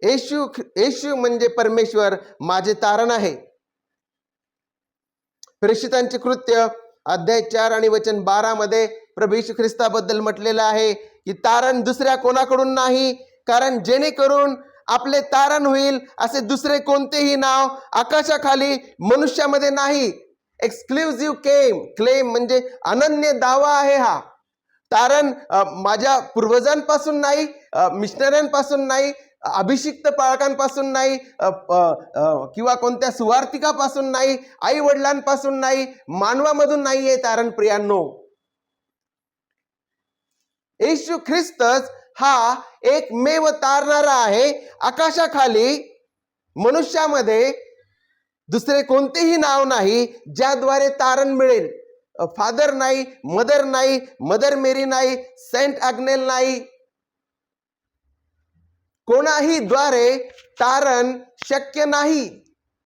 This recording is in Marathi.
येशू म्हणजे परमेश्वर माझे तारण आहे. प्रेषितांचे कृत्य अध्याय 4 आणि वचन 12 मध्ये प्रभू येशू ख्रिस्ताबद्दल म्हटलेलं आहे की तारण दुसऱ्या कोणाकडून नाही, कारण जेणेकरून आपले तारण होईल असे दुसरे कोणतेही नाव आकाशाखाली मनुष्यामध्ये नाही. एक्सक्लुझिव्ह क्लेम म्हणजे अनन्य दावा आहे हा. तारण माझ्या पूर्वजांपासून नाही, मिशनऱ्यांपासून नाही, अभिषिक्त पालकांपासून नाही, किंवा कोणत्या सुवार्तिकापासून नाही, आई वडिलांपासून नाही, मानवामधून नाहीये तारण. प्रियांनो, येशू ख्रिस्तच हा एकमेव तारणारा आहे. आकाशाखाली मनुष्यामध्ये दुसरे कोणतेही नाव नाही ज्याद्वारे तारण मिळेल. फादर नाही, मदर मेरी नाही, सेंट अग्नेल नाही, कोणाही द्वारे तारण शक्य नाही.